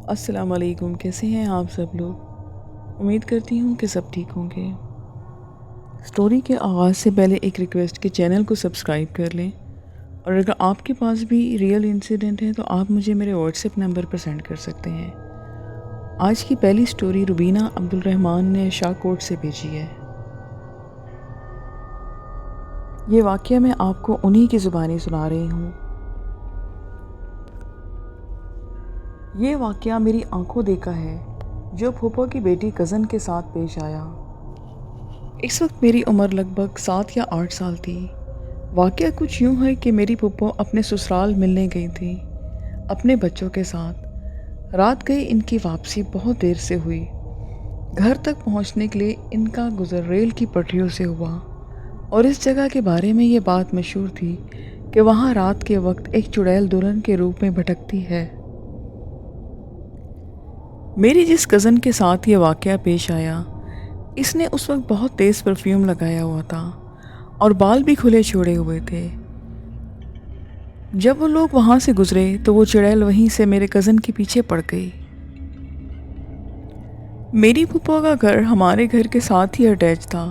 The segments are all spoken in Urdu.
السلام علیکم، کیسے ہیں آپ سب لوگ؟ امید کرتی ہوں کہ سب ٹھیک ہوں گے۔ سٹوری کے آغاز سے پہلے ایک ریکویسٹ کہ چینل کو سبسکرائب کر لیں، اور اگر آپ کے پاس بھی ریئل انسیڈنٹ ہے تو آپ مجھے میرے واٹس ایپ نمبر پر سینڈ کر سکتے ہیں۔ آج کی پہلی سٹوری روبینہ عبدالرحمن نے شاہکوٹ سے بھیجی ہے۔ یہ واقعہ میں آپ کو انہی کی زبانی سنا رہی ہوں۔ یہ واقعہ میری آنکھوں دیکھا ہے جو پھوپھو کی بیٹی کزن کے ساتھ پیش آیا۔ اس وقت میری عمر لگ بھگ 7 یا 8 سال تھی۔ واقعہ کچھ یوں ہے کہ میری پھوپھو اپنے سسرال ملنے گئی تھی اپنے بچوں کے ساتھ۔ رات گئی ان کی واپسی بہت دیر سے ہوئی۔ گھر تک پہنچنے کے لیے ان کا گزر ریل کی پٹریوں سے ہوا، اور اس جگہ کے بارے میں یہ بات مشہور تھی کہ وہاں رات کے وقت ایک چڑیل دلہن کے روپ میں بھٹکتی ہے۔ میری جس کزن کے ساتھ یہ واقعہ پیش آیا، اس نے اس وقت بہت تیز پرفیوم لگایا ہوا تھا اور بال بھی کھلے چھوڑے ہوئے تھے۔ جب وہ لوگ وہاں سے گزرے تو وہ چڑیل وہیں سے میرے کزن کے پیچھے پڑ گئی۔ میری پھوپھو کا گھر ہمارے گھر کے ساتھ ہی اٹیچ تھا۔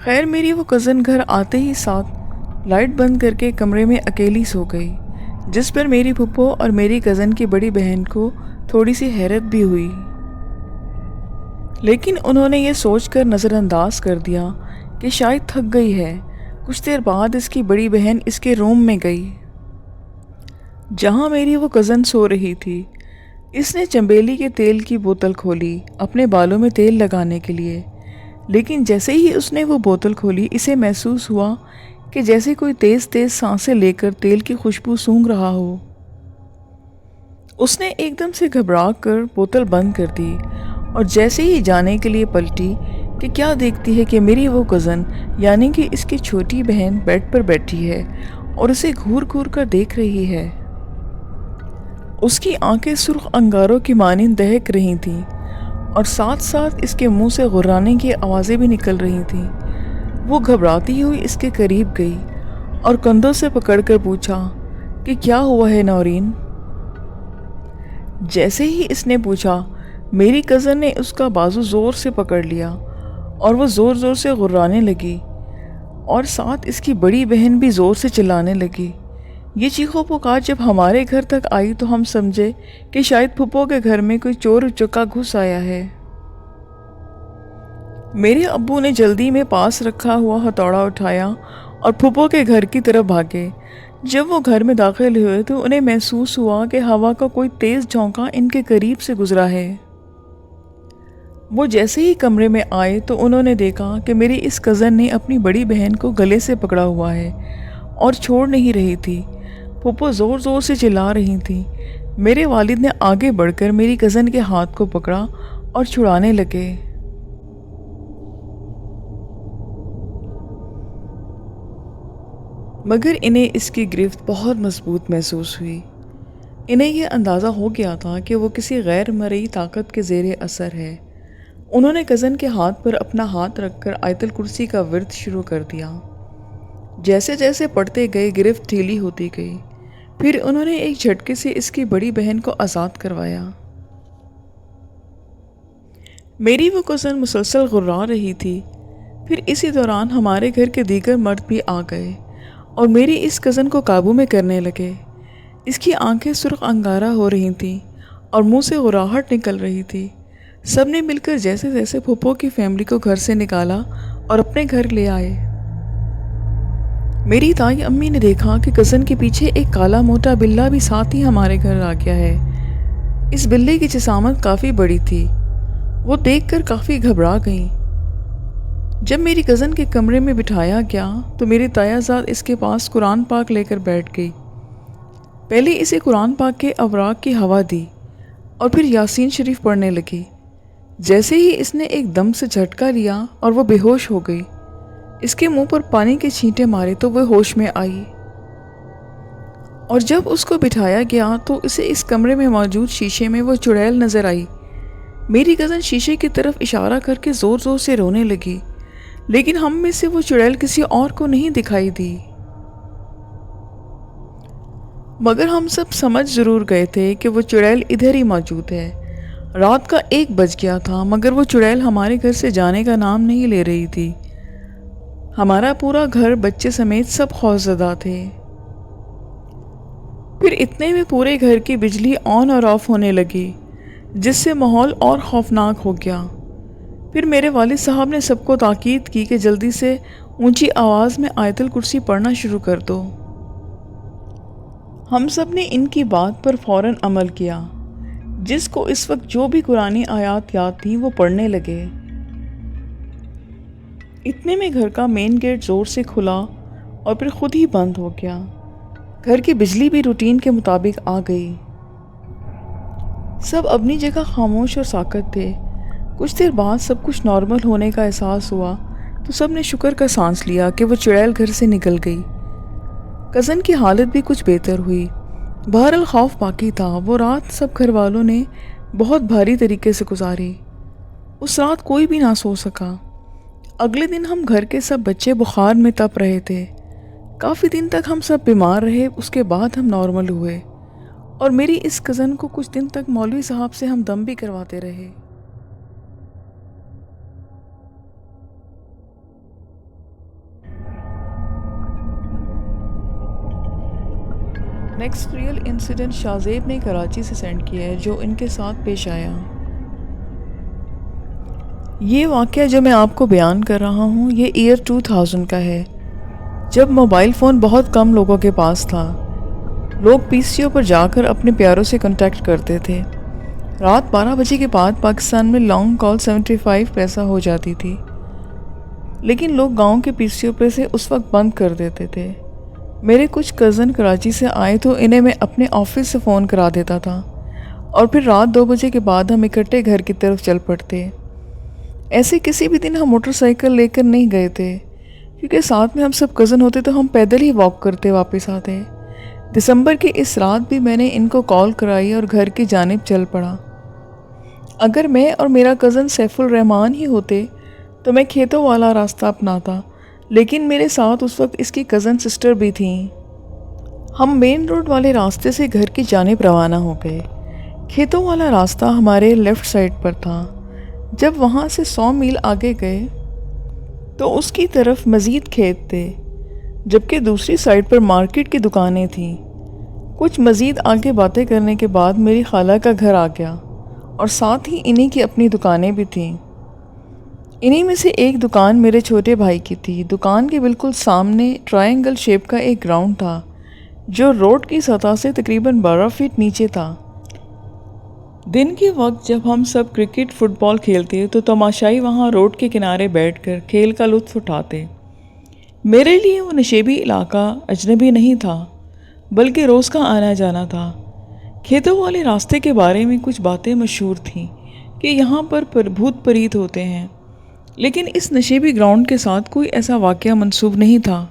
خیر میری وہ کزن گھر آتے ہی ساتھ لائٹ بند کر کے کمرے میں اکیلی سو گئی، جس پر میری پھوپھو اور میری کزن کی بڑی بہن کو تھوڑی سی حیرت بھی ہوئی، لیکن انہوں نے یہ سوچ کر نظر انداز کر دیا کہ شاید تھک گئی ہے۔ کچھ دیر بعد اس کی بڑی بہن اس کے روم میں گئی جہاں میری وہ کزن سو رہی تھی۔ اس نے چنبیلی کے تیل کی بوتل کھولی اپنے بالوں میں تیل لگانے کے لیے، لیکن جیسے ہی اس نے وہ بوتل کھولی اسے محسوس ہوا کہ جیسے کوئی تیز تیز سانسیں لے کر تیل کی خوشبو سونگھ رہا ہو۔ اس نے ایک دم سے گھبرا کر بوتل بند کر دی، اور جیسے ہی جانے کے لیے پلٹی کہ کیا دیکھتی ہے کہ میری وہ کزن یعنی کہ اس کی چھوٹی بہن بیڈ پر بیٹھی ہے اور اسے گھور گھور کر دیکھ رہی ہے۔ اس کی آنکھیں سرخ انگاروں کی مانند دہک رہی تھیں، اور ساتھ ساتھ اس کے منہ سے غرانے کی آوازیں بھی نکل رہی تھیں۔ وہ گھبراتی ہوئی اس کے قریب گئی اور کندھوں سے پکڑ کر پوچھا کہ کیا ہوا ہے نورین؟ جیسے ہی اس نے پوچھا، میری کزن نے اس کا بازو زور سے پکڑ لیا اور وہ زور زور سے غرانے لگی، اور ساتھ اس کی بڑی بہن بھی زور سے چلانے لگی۔ یہ چیخو پکار جب ہمارے گھر تک آئی تو ہم سمجھے کہ شاید پھوپھو کے گھر میں کوئی چور اچکا گھس آیا ہے۔ میرے ابو نے جلدی میں پاس رکھا ہوا ہتھوڑا اٹھایا اور پھوپھو کے گھر کی طرف بھاگے۔ جب وہ گھر میں داخل ہوئے تو انہیں محسوس ہوا کہ ہوا کا کوئی تیز جھونکا ان کے قریب سے گزرا ہے۔ وہ جیسے ہی کمرے میں آئے تو انہوں نے دیکھا کہ میری اس کزن نے اپنی بڑی بہن کو گلے سے پکڑا ہوا ہے اور چھوڑ نہیں رہی تھی۔ پھوپھو زور زور سے چلا رہی تھی۔ میرے والد نے آگے بڑھ کر میری کزن کے ہاتھ کو پکڑا اور چھڑانے لگے۔ مگر انہیں اس کی گرفت بہت مضبوط محسوس ہوئی۔ انہیں یہ اندازہ ہو گیا تھا کہ وہ کسی غیر مرئی طاقت کے زیر اثر ہے۔ انہوں نے کزن کے ہاتھ پر اپنا ہاتھ رکھ کر آیت الکرسی کا ورد شروع کر دیا۔ جیسے جیسے پڑھتے گئے گرفت ڈھیلی ہوتی گئی۔ پھر انہوں نے ایک جھٹکے سے اس کی بڑی بہن کو آزاد کروایا۔ میری وہ کزن مسلسل غرا رہی تھی۔ پھر اسی دوران ہمارے گھر کے دیگر مرد بھی آ گئے اور میری اس کزن کو قابو میں کرنے لگے۔ اس کی آنکھیں سرخ انگارہ ہو رہی تھیں اور منہ سے غراہٹ نکل رہی تھی۔ سب نے مل کر جیسے جیسے پھوپھو کی فیملی کو گھر سے نکالا اور اپنے گھر لے آئے۔ میری تائی امی نے دیکھا کہ کزن کے پیچھے ایک کالا موٹا بلہ بھی ساتھ ہی ہمارے گھر آ گیا ہے۔ اس بلے کی جسامت کافی بڑی تھی۔ وہ دیکھ کر کافی گھبرا گئیں۔ جب میری کزن کے کمرے میں بٹھایا گیا تو میری تایا زاد اس کے پاس قرآن پاک لے کر بیٹھ گئی۔ پہلے اسے قرآن پاک کے اوراق کی ہوا دی اور پھر یاسین شریف پڑھنے لگی۔ جیسے ہی اس نے ایک دم سے جھٹکا لیا اور وہ بے ہوش ہو گئی۔ اس کے منہ پر پانی کے چھینٹے مارے تو وہ ہوش میں آئی، اور جب اس کو بٹھایا گیا تو اسے اس کمرے میں موجود شیشے میں وہ چڑیل نظر آئی۔ میری کزن شیشے کی طرف اشارہ کر کے زور زور سے رونے لگی، لیکن ہم میں سے وہ چڑیل کسی اور کو نہیں دکھائی دی۔ مگر ہم سب سمجھ ضرور گئے تھے کہ وہ چڑیل ادھر ہی موجود ہے۔ رات کا 1 بج گیا تھا مگر وہ چڑیل ہمارے گھر سے جانے کا نام نہیں لے رہی تھی۔ ہمارا پورا گھر بچے سمیت سب خوفزدہ تھے۔ پھر اتنے میں پورے گھر کی بجلی آن اور آف ہونے لگی، جس سے ماحول اور خوفناک ہو گیا۔ پھر میرے والد صاحب نے سب کو تاکید کی کہ جلدی سے اونچی آواز میں آیت الکرسی پڑھنا شروع کر دو۔ ہم سب نے ان کی بات پر فوراً عمل کیا۔ جس کو اس وقت جو بھی قرآنی آیات یاد تھیں وہ پڑھنے لگے۔ اتنے میں گھر کا مین گیٹ زور سے کھلا اور پھر خود ہی بند ہو گیا۔ گھر کی بجلی بھی روٹین کے مطابق آ گئی۔ سب اپنی جگہ خاموش اور ساکت تھے۔ کچھ دیر بعد سب کچھ نارمل ہونے کا احساس ہوا تو سب نے شکر کا سانس لیا کہ وہ چڑیل گھر سے نکل گئی۔ کزن کی حالت بھی کچھ بہتر ہوئی۔ بہرحال خوف باقی تھا۔ وہ رات سب گھر والوں نے بہت بھاری طریقے سے گزاری۔ اس رات کوئی بھی نہ سو سکا۔ اگلے دن ہم گھر کے سب بچے بخار میں تپ رہے تھے۔ کافی دن تک ہم سب بیمار رہے، اس کے بعد ہم نارمل ہوئے، اور میری اس کزن کو کچھ دن تک مولوی صاحب سے ہم دم بھی کرواتے رہے۔ نیکسٹ ریئل انسیڈنٹ شاہزیب نے کراچی سے سینڈ کیا ہے، جو ان کے ساتھ پیش آیا۔ یہ واقعہ جو میں آپ کو بیان کر رہا ہوں یہ ایئر 2000 کا ہے، جب موبائل فون بہت کم لوگوں کے پاس تھا۔ لوگ پی سی او پر جا کر اپنے پیاروں سے کنٹیکٹ کرتے تھے۔ رات 12 بجے کے بعد پاکستان میں لانگ کال 75 پیسہ ہو جاتی تھی، لیکن لوگ گاؤں کے پی سی او پہ سے اس وقت بند کر دیتے تھے۔ میرے کچھ کزن کراچی سے آئے تو انہیں میں اپنے آفس سے فون کرا دیتا تھا، اور پھر رات 2 بجے کے بعد ہم اکٹھے گھر کی طرف چل پڑتے۔ ایسے کسی بھی دن ہم موٹر سائیکل لے کر نہیں گئے تھے، کیونکہ ساتھ میں ہم سب کزن ہوتے تو ہم پیدل ہی واک کرتے واپس آتے۔ دسمبر کی اس رات بھی میں نے ان کو کال کرائی اور گھر کی جانب چل پڑا۔ اگر میں اور میرا کزن سیف الرحمان ہی ہوتے تو میں کھیتوں والا راستہ اپناتا، لیکن میرے ساتھ اس وقت اس کی کزن سسٹر بھی تھیں۔ ہم مین روڈ والے راستے سے گھر کی جانب روانہ ہو گئے۔ کھیتوں والا راستہ ہمارے لیفٹ سائڈ پر تھا۔ جب وہاں سے 100 میل آگے گئے تو اس کی طرف مزید کھیت تھے، جبکہ دوسری سائڈ پر مارکیٹ کی دکانیں تھیں۔ کچھ مزید آگے باتیں کرنے کے بعد میری خالہ کا گھر آ گیا، اور ساتھ ہی انہی کی اپنی دکانیں بھی تھیں۔ انہی میں سے ایک دکان میرے چھوٹے بھائی کی تھی۔ دکان کے بالکل سامنے ٹرائنگل شیپ کا ایک گراؤنڈ تھا، جو روڈ کی سطح سے تقریباً 12 فٹ نیچے تھا۔ دن کے وقت جب ہم سب کرکٹ فٹ بال کھیلتے تو تماشائی وہاں روڈ کے کنارے بیٹھ کر کھیل کا لطف اٹھاتے۔ میرے لیے وہ نشیبی علاقہ اجنبی نہیں تھا، بلکہ روز کا آنا جانا تھا۔ کھیتوں والے راستے کے بارے میں کچھ باتیں مشہور تھیں کہ یہاں پر بھوت پریت ہوتے ہیں، لیکن اس نشیبی گراؤنڈ کے ساتھ کوئی ایسا واقعہ منسوب نہیں تھا۔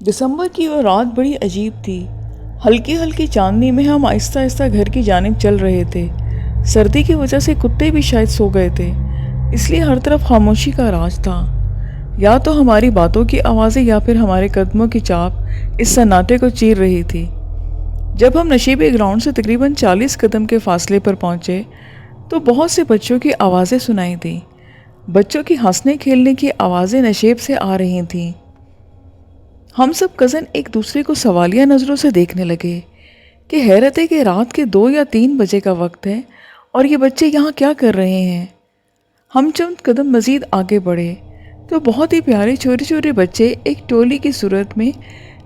دسمبر کی وہ رات بڑی عجیب تھی۔ ہلکی ہلکی چاندنی میں ہم آہستہ آہستہ گھر کی جانب چل رہے تھے۔ سردی کی وجہ سے کتے بھی شاید سو گئے تھے، اس لیے ہر طرف خاموشی کا راج تھا۔ یا تو ہماری باتوں کی آوازیں یا پھر ہمارے قدموں کی چاپ اس سناٹے کو چیر رہی تھی۔ جب ہم نشیبی گراؤنڈ سے تقریباً 40 قدم کے فاصلے پر پہنچے تو بہت سے بچوں کی آوازیں سنائی دیں۔ بچوں کی ہنسنے کھیلنے کی آوازیں نشیب سے آ رہی تھیں۔ ہم سب کزن ایک دوسرے کو سوالیہ نظروں سے دیکھنے لگے کہ حیرت ہے کہ رات کے 2 یا 3 بجے کا وقت ہے اور یہ بچے یہاں کیا کر رہے ہیں۔ ہم چند قدم مزید آگے بڑھے تو بہت ہی پیارے چھوٹے چھوٹے بچے ایک ٹولی کی صورت میں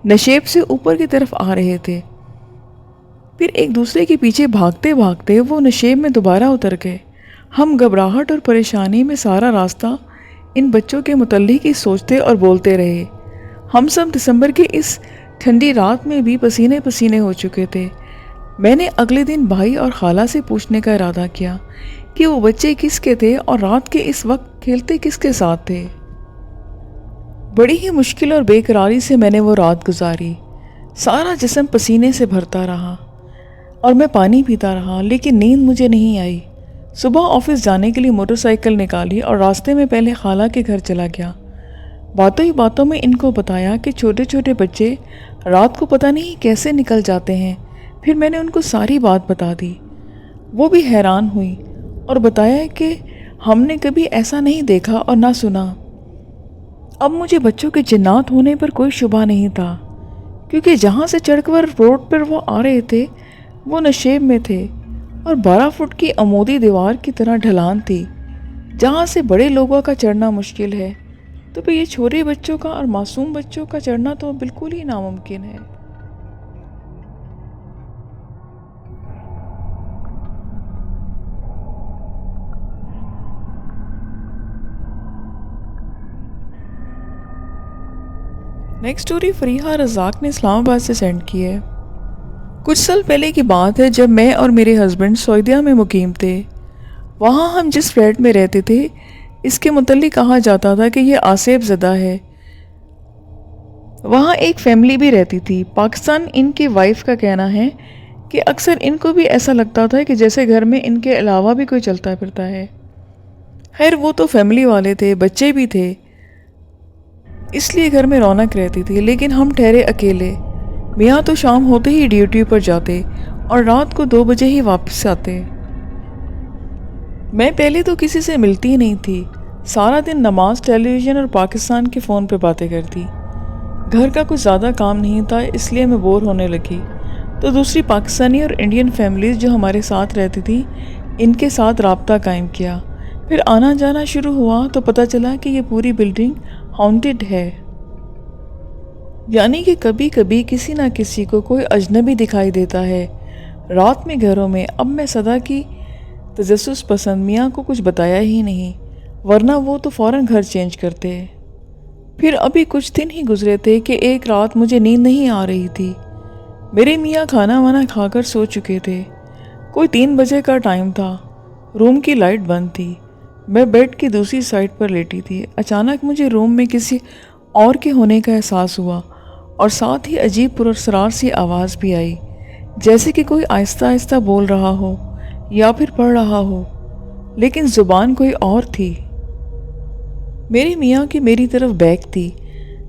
نشیب سے اوپر کی طرف آ رہے تھے۔ پھر ایک دوسرے کے پیچھے بھاگتے بھاگتے وہ نشیب میں دوبارہ اتر گئے۔ ہم گھبراہٹ اور پریشانی میں سارا راستہ ان بچوں کے متعلق ہی سوچتے اور بولتے رہے۔ ہم سب دسمبر کی اس ٹھنڈی رات میں بھی پسینے پسینے ہو چکے تھے۔ میں نے اگلے دن بھائی اور خالہ سے پوچھنے کا ارادہ کیا کہ وہ بچے کس کے تھے اور رات کے اس وقت کھیلتے کس کے ساتھ تھے۔ بڑی ہی مشکل اور بے قراری سے میں نے وہ رات گزاری۔ سارا جسم پسینے سے بھرتا رہا اور میں پانی پیتا رہا، لیکن نیند مجھے نہیں آئی۔ صبح آفس جانے کے لیے موٹر سائیکل نکالی اور راستے میں پہلے خالہ کے گھر چلا گیا۔ باتوں ہی باتوں میں ان کو بتایا کہ چھوٹے چھوٹے بچے رات کو پتہ نہیں کیسے نکل جاتے ہیں۔ پھر میں نے ان کو ساری بات بتا دی۔ وہ بھی حیران ہوئی اور بتایا کہ ہم نے کبھی ایسا نہیں دیکھا اور نہ سنا۔ اب مجھے بچوں کے جنات ہونے پر کوئی شبہ نہیں تھا، کیونکہ جہاں سے چڑھ کر روڈ پر وہ آ رہے تھے وہ نشیب میں تھے اور 12 فٹ کی عمودی دیوار کی طرح ڈھلان تھی، جہاں سے بڑے لوگوں کا چڑھنا مشکل ہے، تو پھر یہ چھوٹے بچوں کا اور معصوم بچوں کا چڑھنا تو بالکل ہی ناممکن ہے۔ نیکسٹ سٹوری فریحہ رزاق نے اسلام آباد سے سینڈ کی ہے۔ کچھ سال پہلے کی بات ہے جب میں اور میرے ہسبینڈ سعودیہ میں مقیم تھے۔ وہاں ہم جس فلیٹ میں رہتے تھے اس کے متعلق کہا جاتا تھا کہ یہ آصف زدہ ہے۔ وہاں ایک فیملی بھی رہتی تھی پاکستان۔ ان کی وائف کا کہنا ہے کہ اکثر ان کو بھی ایسا لگتا تھا کہ جیسے گھر میں ان کے علاوہ بھی کوئی چلتا پھرتا ہے۔ خیر وہ تو فیملی والے تھے، بچے بھی تھے، اس لیے گھر میں رونق رہتی تھی، لیکن ہم ٹھہرے اکیلے۔ میاں تو شام ہوتے ہی ڈیوٹی پر جاتے اور رات کو 2 بجے ہی واپس آتے۔ میں پہلے تو کسی سے ملتی ہی نہیں تھی، سارا دن نماز، ٹیلی ویژن اور پاکستان کے فون پہ باتیں کرتی۔ گھر کا کچھ زیادہ کام نہیں تھا، اس لیے میں بور ہونے لگی، تو دوسری پاکستانی اور انڈین فیملیز جو ہمارے ساتھ رہتی تھی ان کے ساتھ رابطہ قائم کیا۔ پھر آنا جانا شروع ہوا تو پتہ چلا کہ یہ پوری بلڈنگ ہانٹڈ ہے، یعنی کہ کبھی کبھی کسی نہ کسی کو کوئی اجنبی دکھائی دیتا ہے رات میں گھروں میں۔ اب میں صدا کی تجسس پسند میاں کو کچھ بتایا ہی نہیں، ورنہ وہ تو فوراً گھر چینج کرتے۔ پھر ابھی کچھ دن ہی گزرے تھے کہ ایک رات مجھے نیند نہیں آ رہی تھی۔ میرے میاں کھانا وانا کھا کر سو چکے تھے، کوئی 3 بجے کا ٹائم تھا، روم کی لائٹ بند تھی، میں بیڈ کی دوسری سائڈ پر لیٹی تھی۔ اچانک مجھے روم میں کسی اور کے ہونے کا احساس ہوا اور ساتھ ہی عجیب پراسرار سی آواز بھی آئی، جیسے کہ کوئی آہستہ آہستہ بول رہا ہو یا پھر پڑھ رہا ہو، لیکن زبان کوئی اور تھی۔ میرے میاں کی میری طرف بیک تھی۔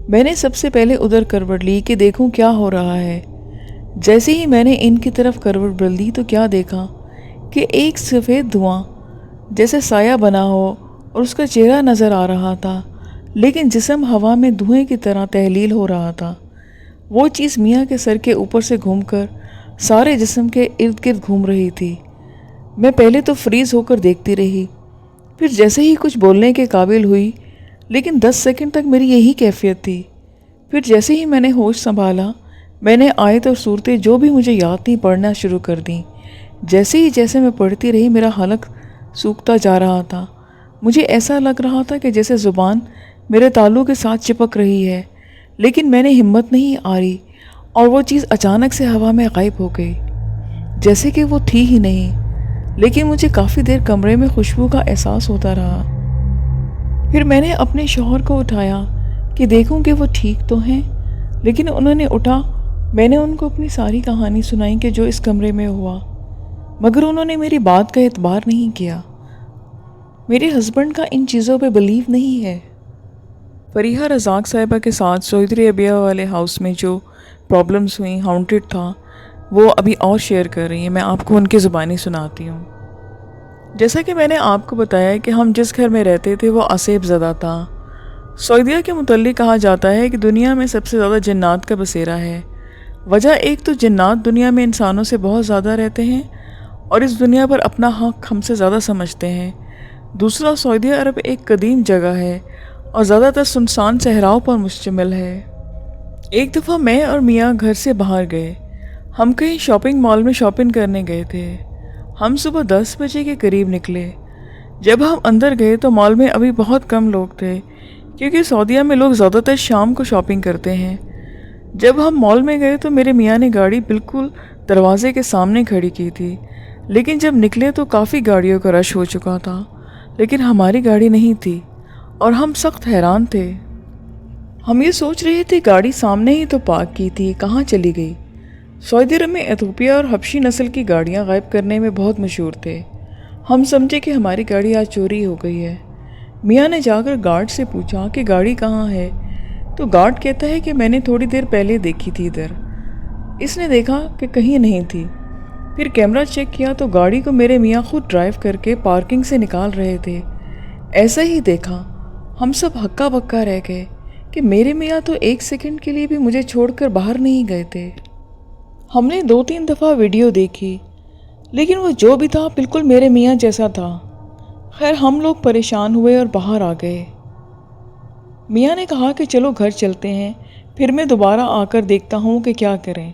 میں نے سب سے پہلے ادھر کروٹ لی کہ دیکھوں کیا ہو رہا ہے۔ جیسے ہی میں نے ان کی طرف کروٹ بدل دی تو کیا دیکھا کہ ایک سفید دھواں جیسے سایہ بنا ہو اور اس کا چہرہ نظر آ رہا تھا، لیکن جسم ہوا میں دھوئیں کی طرح تحلیل ہو رہا تھا۔ وہ چیز میاں کے سر کے اوپر سے گھوم کر سارے جسم کے ارد گرد گھوم رہی تھی۔ میں پہلے تو فریز ہو کر دیکھتی رہی، پھر جیسے ہی کچھ بولنے کے قابل ہوئی، لیکن 10 سیکنڈ تک میری یہی کیفیت تھی۔ پھر جیسے ہی میں نے ہوش سنبھالا، میں نے آیت اور صورتیں جو بھی مجھے یاد تھیں پڑھنا شروع کر دیں۔ جیسے میں پڑھتی رہی میرا حلق سوکھتا جا رہا تھا۔ مجھے ایسا لگ رہا تھا کہ جیسے زبان میرے تالو کے ساتھ چپک رہی ہے، لیکن میں نے ہمت نہیں آ رہی اور وہ چیز اچانک سے ہوا میں غائب ہو گئی، جیسے کہ وہ تھی ہی نہیں۔ لیکن مجھے کافی دیر کمرے میں خوشبو کا احساس ہوتا رہا۔ پھر میں نے اپنے شوہر کو اٹھایا کہ دیکھوں کہ وہ ٹھیک تو ہیں، لیکن انہوں نے اٹھا۔ میں نے ان کو اپنی ساری کہانی سنائی کہ جو اس کمرے میں ہوا، مگر انہوں نے میری بات کا اعتبار نہیں کیا۔ میرے ہسبینڈ کا ان چیزوں پہ بلیو نہیں ہے۔ فریحہ رزاق صاحبہ کے ساتھ سعودی عربیہ والے ہاؤس میں جو پرابلمز ہوئیں، ہانٹڈ تھا، وہ ابھی اور شیئر کر رہی ہیں۔ میں آپ کو ان کی زبانی سناتی ہوں۔ جیسا کہ میں نے آپ کو بتایا کہ ہم جس گھر میں رہتے تھے وہ آصف زدہ تھا۔ سعودیہ کے متعلق کہا جاتا ہے کہ دنیا میں سب سے زیادہ جنات کا بسیرا ہے۔ وجہ ایک تو جنات دنیا میں انسانوں سے بہت زیادہ رہتے ہیں اور اس دنیا پر اپنا حق ہم سے زیادہ سمجھتے ہیں۔ دوسرا، سعودی عرب ایک قدیم جگہ ہے اور زیادہ تر سنسان صحراؤں پر مشتمل ہے۔ ایک دفعہ میں اور میاں گھر سے باہر گئے، ہم کہیں شاپنگ مال میں شاپنگ کرنے گئے تھے۔ ہم صبح 10 بجے کے قریب نکلے۔ جب ہم اندر گئے تو مال میں ابھی بہت کم لوگ تھے، کیونکہ سعودیہ میں لوگ زیادہ تر شام کو شاپنگ کرتے ہیں۔ جب ہم مال میں گئے تو میرے میاں نے گاڑی بالکل دروازے کے سامنے کھڑی کی تھی، لیکن جب نکلے تو کافی گاڑیوں کا رش ہو چکا تھا، لیکن ہماری گاڑی نہیں تھی اور ہم سخت حیران تھے۔ ہم یہ سوچ رہے تھے گاڑی سامنے ہی تو پارک کی تھی، کہاں چلی گئی؟ سعودی عرب میں ایتھوپیا اور حبشی نسل کی گاڑیاں غائب کرنے میں بہت مشہور تھے۔ ہم سمجھے کہ ہماری گاڑی آج چوری ہو گئی ہے۔ میاں نے جا کر گارڈ سے پوچھا کہ گاڑی کہاں ہے۔ تو گارڈ کہتا ہے کہ میں نے تھوڑی دیر پہلے دیکھی تھی ادھر۔ اس نے دیکھا کہ کہیں نہیں تھی، پھر کیمرہ چیک کیا تو گاڑی کو میرے میاں خود ڈرائیو کر کے پارکنگ سے نکال رہے تھے۔ ایسا ہی دیکھا، ہم سب ہکا بکا رہ گئے کہ میرے میاں تو ایک سیکنڈ کے لیے بھی مجھے چھوڑ کر باہر نہیں گئے تھے۔ ہم نے 2-3 دفعہ ویڈیو دیکھی، لیکن وہ جو بھی تھا بالکل میرے میاں جیسا تھا۔ خیر ہم لوگ پریشان ہوئے اور باہر آ گئے۔ میاں نے کہا کہ چلو گھر چلتے ہیں، پھر میں دوبارہ آ کر دیکھتا ہوں کہ کیا کریں۔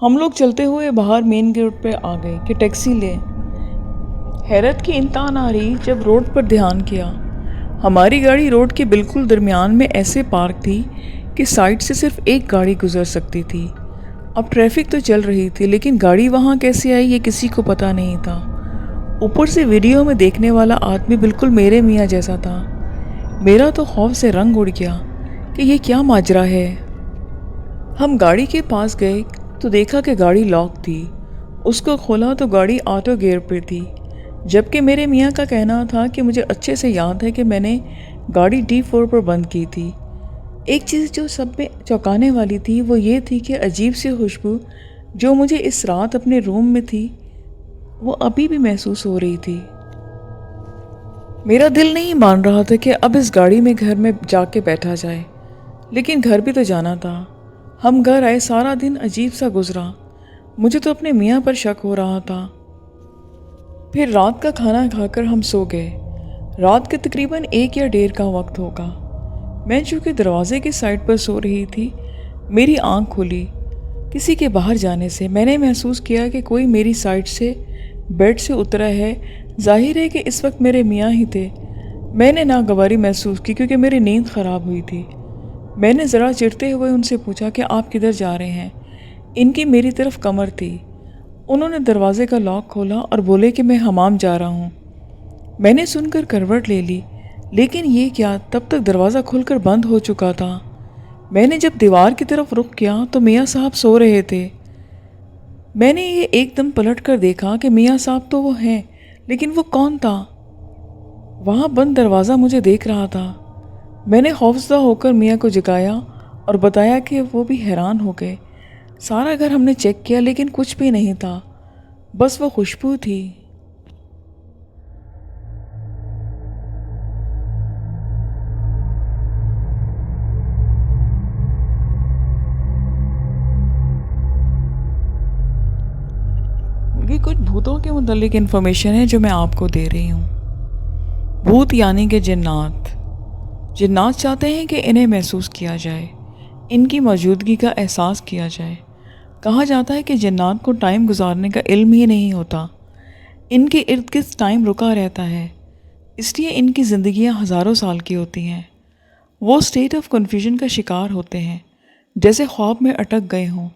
ہم لوگ چلتے ہوئے باہر مین گیٹ پہ آ گئے کہ ٹیکسی لیں۔ حیرت کی انتہا نہ رہی جب روڈ پر دھیان کیا، ہماری گاڑی روڈ کے بالکل درمیان میں ایسے پارک تھی کہ سائڈ سے صرف ایک گاڑی گزر سکتی تھی۔ اب ٹریفک تو چل رہی تھی، لیکن گاڑی وہاں کیسے آئی یہ کسی کو پتہ نہیں تھا۔ اوپر سے ویڈیو میں دیکھنے والا آدمی بالکل میرے میاں جیسا تھا۔ میرا تو خوف سے رنگ اڑ گیا کہ یہ کیا ماجرا ہے۔ ہم گاڑی کے پاس گئے تو دیکھا کہ گاڑی لاک تھی۔ اس کو کھولا تو گاڑی آٹو گیئر پہ تھی، جبکہ میرے میاں کا کہنا تھا کہ مجھے اچھے سے یاد ہے کہ میں نے گاڑی D4 پر بند کی تھی۔ ایک چیز جو سب میں چونکانے والی تھی وہ یہ تھی کہ عجیب سی خوشبو جو مجھے اس رات اپنے روم میں تھی وہ ابھی بھی محسوس ہو رہی تھی۔ میرا دل نہیں مان رہا تھا کہ اب اس گاڑی میں گھر میں جا کے بیٹھا جائے، لیکن گھر بھی تو جانا تھا۔ ہم گھر آئے، سارا دن عجیب سا گزرا، مجھے تو اپنے میاں پر شک ہو رہا تھا۔ پھر رات کا کھانا کھا کر ہم سو گئے۔ رات کے تقریباً 1 یا 1:30 کا وقت ہوگا۔ میں چونکہ دروازے کی سائڈ پر سو رہی تھی، میری آنکھ کھلی کسی کے باہر جانے سے۔ میں نے محسوس کیا کہ کوئی میری سائڈ سے بیڈ سے اترا ہے۔ ظاہر ہے کہ اس وقت میرے میاں ہی تھے۔ میں نے ناگواری محسوس کی کیونکہ میری نیند خراب ہوئی تھی۔ میں نے ذرا چڑھتے ہوئے ان سے پوچھا کہ آپ کدھر جا رہے ہیں؟ ان کی میری طرف کمر تھی۔ انہوں نے دروازے کا لاک کھولا اور بولے کہ میں حمام جا رہا ہوں۔ میں نے سن کر کروٹ لے لی، لیکن یہ کیا، تب تک دروازہ کھل کر بند ہو چکا تھا۔ میں نے جب دیوار کی طرف رخ کیا تو میاں صاحب سو رہے تھے۔ میں نے یہ ایک دم پلٹ کر دیکھا کہ میاں صاحب تو وہ ہیں، لیکن وہ کون تھا؟ وہاں بند دروازہ مجھے دیکھ رہا تھا۔ میں نے خوفزدہ ہو کر میاں کو جگایا اور بتایا کہ وہ بھی حیران ہو گئے۔ سارا گھر ہم نے چیک کیا لیکن کچھ بھی نہیں تھا، بس وہ خوشبو تھی۔ یہ کچھ بھوتوں کے متعلق انفارمیشن ہے جو میں آپ کو دے رہی ہوں۔ بھوت یعنی کہ جنات۔ جنات چاہتے ہیں کہ انہیں محسوس کیا جائے، ان کی موجودگی کا احساس کیا جائے۔ کہا جاتا ہے کہ جنات کو ٹائم گزارنے کا علم ہی نہیں ہوتا، ان کے ارد گرد ٹائم رکا رہتا ہے، اس لیے ان کی زندگیاں ہزاروں سال کی ہوتی ہیں۔ وہ اسٹیٹ آف کنفیوژن کا شکار ہوتے ہیں، جیسے خواب میں اٹک گئے ہوں۔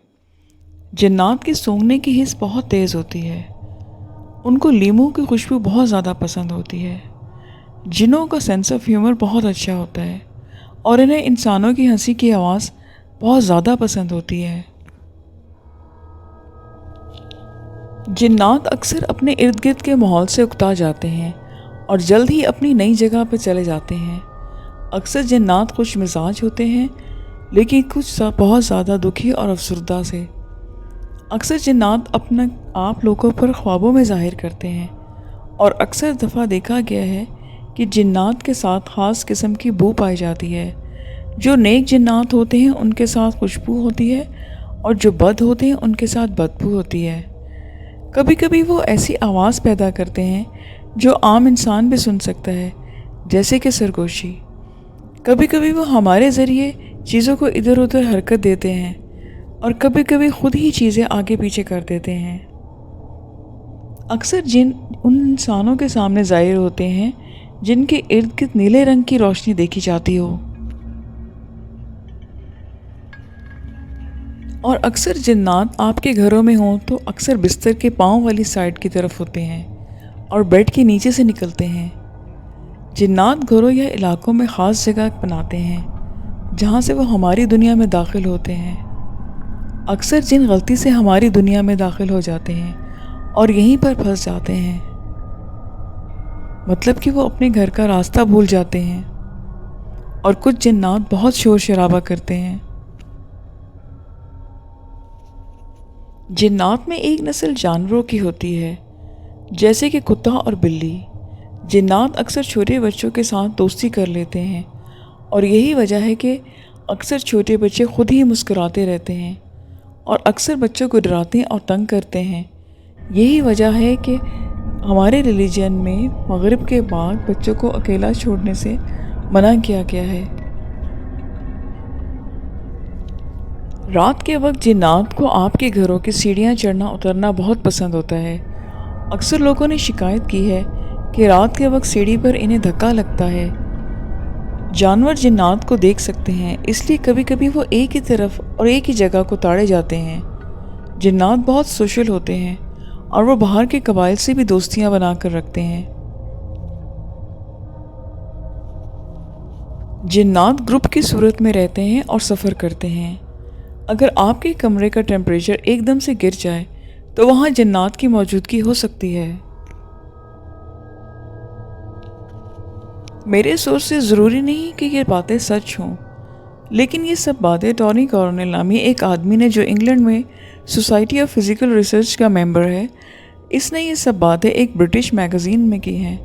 جنات کی سونگھنے کی حس بہت تیز ہوتی ہے، ان کو لیموں کی خوشبو بہت زیادہ پسند ہوتی ہے۔ جنوں کا سینس آف ہیومر بہت اچھا ہوتا ہے اور انہیں انسانوں کی ہنسی کی آواز بہت زیادہ پسند ہوتی ہے۔ جنات اکثر اپنے ارد گرد کے ماحول سے اکتا جاتے ہیں اور جلد ہی اپنی نئی جگہ پہ چلے جاتے ہیں۔ اکثر جنات خوش مزاج ہوتے ہیں، لیکن کچھ بہت زیادہ دکھی اور افسردہ سے۔ اکثر جنات اپنا آپ لوگوں پر خوابوں میں ظاہر کرتے ہیں، اور اکثر دفعہ دیکھا گیا ہے کہ جنات کے ساتھ خاص قسم کی بو پائی جاتی ہے۔ جو نیک جنات ہوتے ہیں ان کے ساتھ خوشبو ہوتی ہے، اور جو بد ہوتے ہیں ان کے ساتھ بدبو ہوتی ہے۔ کبھی کبھی وہ ایسی آواز پیدا کرتے ہیں جو عام انسان بھی سن سکتا ہے، جیسے کہ سرگوشی۔ کبھی کبھی وہ ہمارے ذریعے چیزوں کو ادھر ادھر حرکت دیتے ہیں، اور کبھی کبھی خود ہی چیزیں آگے پیچھے کر دیتے ہیں۔ اکثر جن ان انسانوں کے سامنے ظاہر ہوتے ہیں جن کے ارد گرد نیلے رنگ کی روشنی دیکھی جاتی ہو، اور اکثر جنات آپ کے گھروں میں ہوں تو اکثر بستر کے پاؤں والی سائڈ کی طرف ہوتے ہیں اور بیڈ کے نیچے سے نکلتے ہیں۔ جنات گھروں یا علاقوں میں خاص جگہ بناتے ہیں جہاں سے وہ ہماری دنیا میں داخل ہوتے ہیں۔ اکثر جن غلطی سے ہماری دنیا میں داخل ہو جاتے ہیں اور یہیں پر پھنس جاتے ہیں، مطلب کہ وہ اپنے گھر کا راستہ بھول جاتے ہیں۔ اور کچھ جنات بہت شور شرابہ کرتے ہیں۔ جنات میں ایک نسل جانوروں کی ہوتی ہے، جیسے کہ کتا اور بلی۔ جنات اکثر چھوٹے بچوں کے ساتھ دوستی کر لیتے ہیں، اور یہی وجہ ہے کہ اکثر چھوٹے بچے خود ہی مسکراتے رہتے ہیں اور اکثر بچوں کو ڈراتے اور تنگ کرتے ہیں۔ یہی وجہ ہے کہ ہمارے ریلیجن میں مغرب کے بعد بچوں کو اکیلا چھوڑنے سے منع کیا گیا ہے۔ رات کے وقت جنات کو آپ کے گھروں کی سیڑھیاں چڑھنا اترنا بہت پسند ہوتا ہے۔ اکثر لوگوں نے شکایت کی ہے کہ رات کے وقت سیڑھی پر انہیں دھکا لگتا ہے۔ جانور جنات کو دیکھ سکتے ہیں، اس لیے کبھی کبھی وہ ایک ہی طرف اور ایک ہی جگہ کو تاڑے جاتے ہیں۔ جنات بہت سوشل ہوتے ہیں اور وہ باہر کے قبائل سے بھی دوستیاں بنا کر رکھتے ہیں۔ جنات گروپ کی صورت میں رہتے ہیں اور سفر کرتے ہیں۔ اگر آپ کے کمرے کا ٹیمپریچر ایک دم سے گر جائے تو وہاں جنات کی موجودگی ہو سکتی ہے۔ میرے سورس سے ضروری نہیں کہ یہ باتیں سچ ہوں، لیکن یہ سب باتیں ٹونی کارنیل نامی ایک آدمی نے، جو انگلینڈ میں سوسائٹی آف فزیکل ریسرچ کا ممبر ہے، اس نے یہ سب باتیں ایک برٹش میگزین میں کی ہیں۔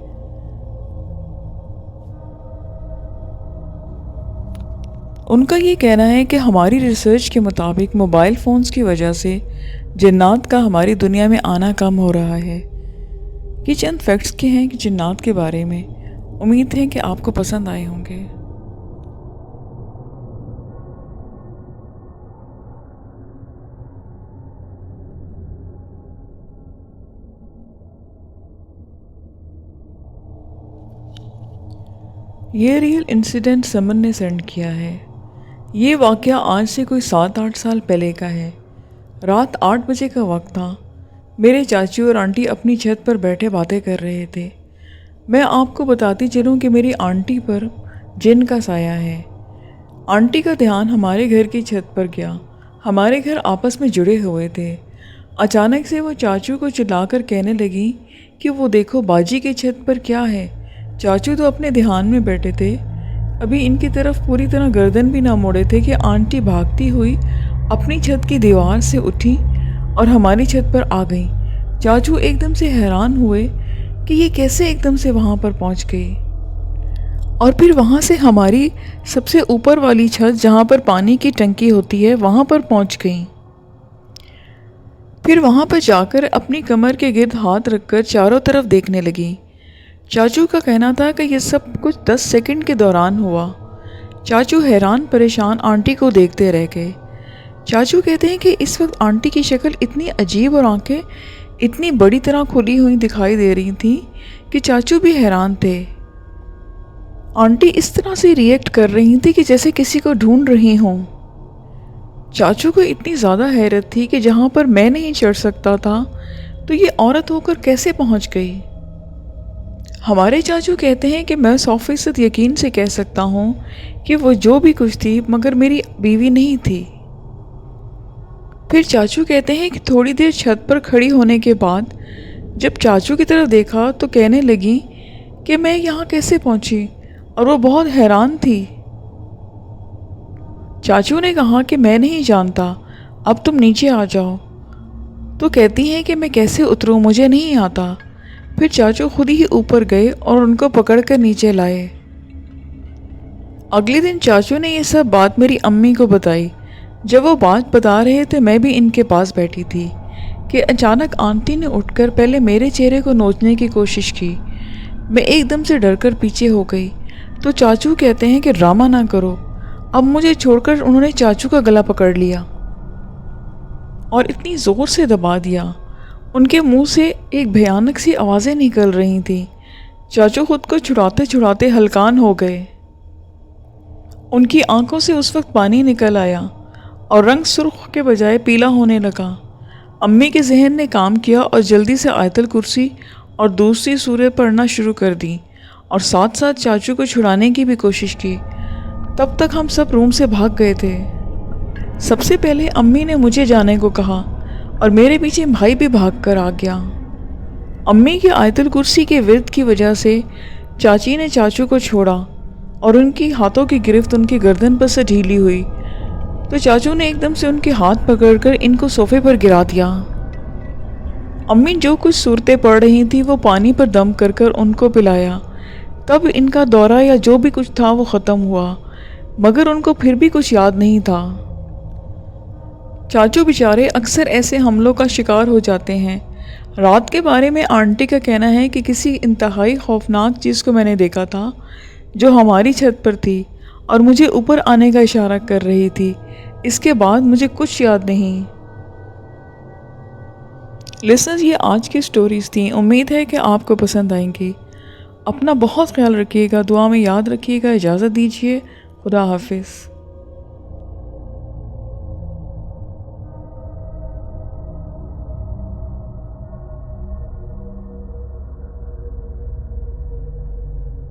ان کا یہ کہنا ہے کہ ہماری ریسرچ کے مطابق موبائل فونز کی وجہ سے جنات کا ہماری دنیا میں آنا کم ہو رہا ہے۔ یہ چند فیکٹس کے ہیں کہ جنات کے بارے میں، امید ہے کہ آپ کو پسند آئے ہوں گے۔ یہ ریئل انسیڈنٹ سمن نے سینڈ کیا ہے۔ یہ واقعہ آج سے کوئی 7-8 سال پہلے کا ہے۔ رات 8 بجے کا وقت تھا۔ میرے چاچی اور آنٹی اپنی چھت پر بیٹھے باتیں کر رہے تھے۔ میں آپ کو بتاتی چلوں کہ میری آنٹی پر جن کا سایہ ہے۔ آنٹی کا دھیان ہمارے گھر کی چھت پر گیا۔ ہمارے گھر آپس میں جڑے ہوئے تھے۔ اچانک سے وہ چاچو کو چلا کر کہنے لگی کہ وہ دیکھو باجی کی چھت پر کیا ہے۔ چاچو تو اپنے دھیان میں بیٹھے تھے، ابھی ان کی طرف پوری طرح گردن بھی نہ موڑے تھے کہ آنٹی بھاگتی ہوئی اپنی چھت کی دیوار سے اٹھی اور ہماری چھت پر آ گئی۔ چاچو ایک دم سے حیران ہوئے کہ یہ کیسے ایک دم سے وہاں پر پہنچ گئی، اور پھر وہاں سے ہماری سب سے اوپر والی چھت جہاں پر پانی کی ٹنکی ہوتی ہے وہاں پر پہنچ گئی۔ پھر وہاں پر جا کر اپنی کمر کے گرد ہاتھ رکھ کر چاروں طرف دیکھنے لگی۔ چاچو کا کہنا تھا کہ یہ سب کچھ 10 سیکنڈ کے دوران ہوا۔ چاچو حیران پریشان آنٹی کو دیکھتے رہ گئے۔ چاچو کہتے ہیں کہ اس وقت آنٹی کی شکل اتنی عجیب اور آنکھیں اتنی بڑی طرح کھلی ہوئی دکھائی دے رہی تھیں کہ چاچو بھی حیران تھے۔ آنٹی اس طرح سے ریئیکٹ کر رہی تھی کہ جیسے کسی کو ڈھونڈ رہی ہوں۔ چاچو کو اتنی زیادہ حیرت تھی کہ جہاں پر میں نہیں چڑھ سکتا تھا تو یہ عورت ہو کر کیسے پہنچ گئی۔ ہمارے چاچو کہتے ہیں کہ میں 100% یقین سے کہہ سکتا ہوں کہ وہ جو بھی کچھ تھی مگر میری بیوی نہیں تھی۔ پھر چاچو کہتے ہیں کہ تھوڑی دیر چھت پر کھڑی ہونے کے بعد جب چاچو کی طرف دیکھا تو کہنے لگی کہ میں یہاں کیسے پہنچی، اور وہ بہت حیران تھی۔ چاچو نے کہا کہ میں نہیں جانتا، اب تم نیچے آ جاؤ۔ تو کہتی ہیں کہ میں کیسے اتروں، مجھے نہیں آتا۔ پھر چاچو خود ہی اوپر گئے اور ان کو پکڑ کر نیچے لائے۔ اگلے دن چاچو نے یہ سب بات میری امی کو بتائی۔ جب وہ بات بتا رہے تھے میں بھی ان کے پاس بیٹھی تھی کہ اچانک آنٹی نے اٹھ کر پہلے میرے چہرے کو نوچنے کی کوشش کی۔ میں ایک دم سے ڈر کر پیچھے ہو گئی تو چاچو کہتے ہیں کہ ڈرامہ نہ کرو۔ اب مجھے چھوڑ کر انہوں نے چاچو کا گلا پکڑ لیا اور اتنی زور سے دبا دیا، ان کے منہ سے ایک بھیانک سی آوازیں نکل رہی تھیں۔ چاچو خود کو چھڑاتے چھڑاتے ہلکان ہو گئے۔ ان کی آنکھوں سے اس وقت پانی نکل آیا اور رنگ سرخ کے بجائے پیلا ہونے لگا۔ امی کے ذہن نے کام کیا اور جلدی سے آیت الکرسی اور دوسری سورہ پڑھنا شروع کر دی اور ساتھ ساتھ چاچو کو چھڑانے کی بھی کوشش کی۔ تب تک ہم سب روم سے بھاگ گئے تھے۔ سب سے پہلے امی نے مجھے جانے کو کہا اور میرے پیچھے بھائی بھی بھاگ کر آ گیا۔ امی کی آیت الکرسی کے ورد کی وجہ سے چاچی نے چاچو کو چھوڑا اور ان کی ہاتھوں کی گرفت ان کی گردن پر سے ڈھیلی ہوئی تو چاچو نے ایک دم سے ان کے ہاتھ پکڑ کر ان کو صوفے پر گرا دیا۔ امی جو کچھ صورتیں پڑ رہی تھیں وہ پانی پر دم کر کر ان کو پلایا۔ تب ان کا دورہ یا جو بھی کچھ تھا وہ ختم ہوا، مگر ان کو پھر بھی کچھ یاد نہیں تھا۔ چاچو بیچارے اکثر ایسے حملوں کا شکار ہو جاتے ہیں۔ رات کے بارے میں آنٹی کا کہنا ہے کہ کسی انتہائی خوفناک چیز کو میں نے دیکھا تھا جو ہماری چھت پر تھی اور مجھے اوپر آنے کا اشارہ کر رہی تھی۔ اس کے بعد مجھے کچھ یاد نہیں۔ لسنرز، یہ آج کی سٹوریز تھیں۔ امید ہے کہ آپ کو پسند آئیں گی۔ اپنا بہت خیال رکھیے گا، دعا میں یاد رکھیے گا۔ اجازت دیجیے، خدا حافظ۔